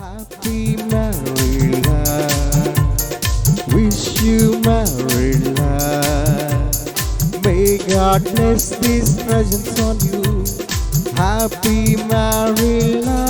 Happy married life. Wish you married life. May God bless this presents on you. Happy married life.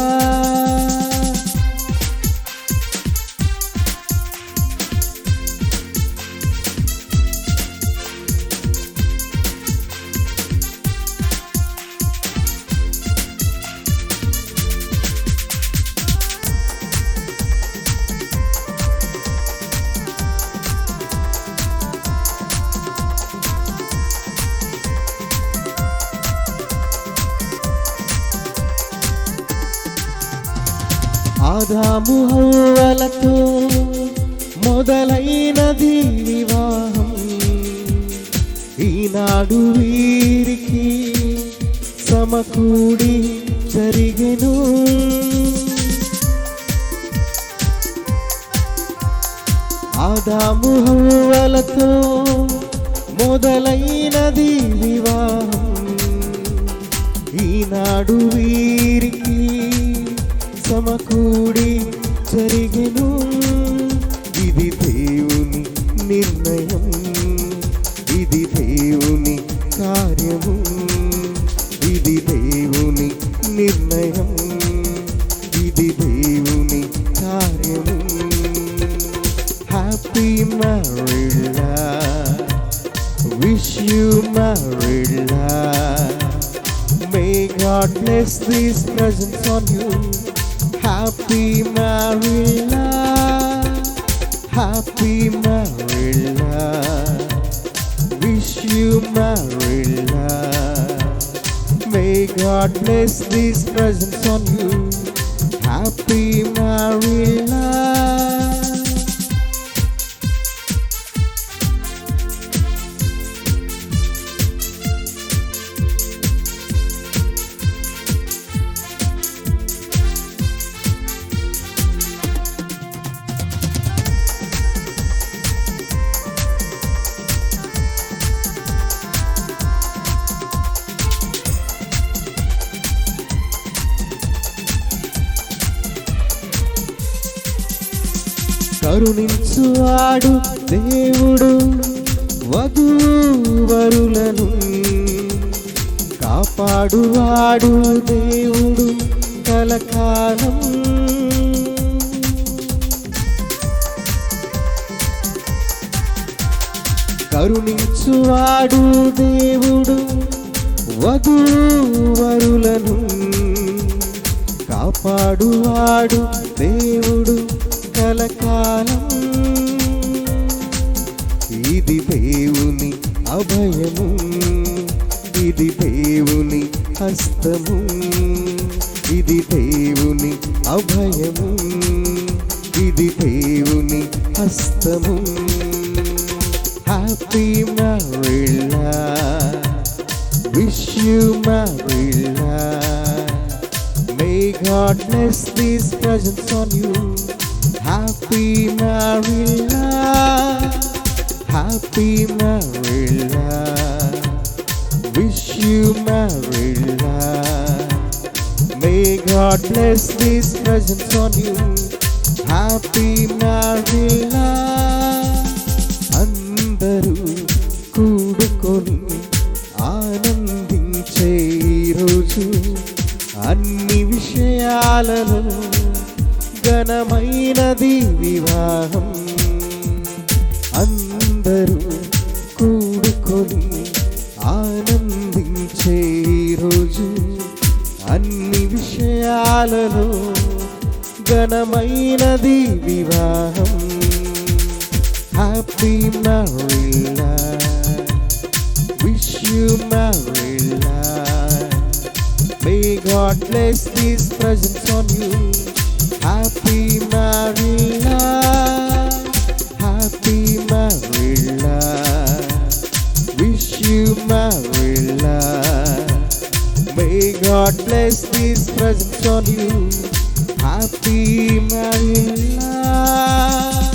ఆదాము హవ్వలతో మొదలైనది వివాహం. ఈనాడు వీరికి సమకూడి జరిగెను. ఆదాము హవ్వలతో మొదలైనది వివాహం. ఈనాడు వీరికి సమకూడి జరిగెను. ఇది దేవుని నిర్ణయం, ఇది దేవుని కార్యము, ఇది దేవుని నిర్ణయం, ఇది దేవుని కార్యము. Happy married life. Wish you married life. May God bless these presents on you. Happy married life. Happy married life. Wish you married life. May God bless these presents on you. Happy married life. కరుణించువాడు దేవుడు వధూవరులను, కాపాడువాడు దేవుడు కలకాలం. కరుణించువాడు దేవుడు వధూవరులను, కాపాడువాడు దేవుడు కలకాలం. ఇది దేవుని అభయము, ఇది దేవుని హస్తము, ఇది దేవుని అభయము, ఇది దేవుని హస్తము. Happy married life. Wish you married life. May God bless these presents on you. Happy married life. Happy married life. Wish you married life. May God bless these presents on you. Happy married life. అందరూ కూడుకొని ఆనందించే రోజు, అన్ని విషయాలలో ఘనమైనది వివాహం. అందరూ కూడుకొని ఆనందించే రోజు, అన్ని విషయాలలో ఘనమైనది వివాహం. Happy married life. Wish you married life. May God bless these presents on you. Happy married life. Happy married life. Wish you married life. May God bless these presents on you. Happy married life.